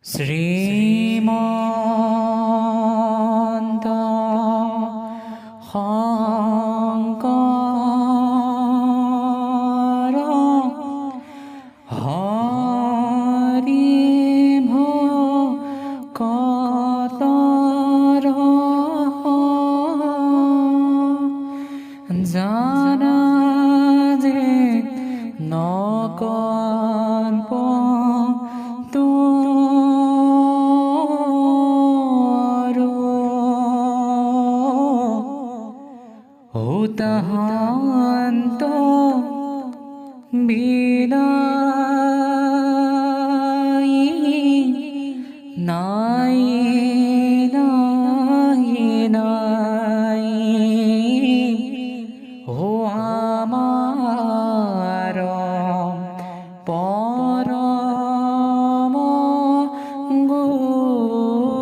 শ্রীমন্ত শংকৰ হৰি ভকতৰ জানা যে নকল্প তাহান্ত বিলাই নাই নাই নাই ও আমার পরম গুরু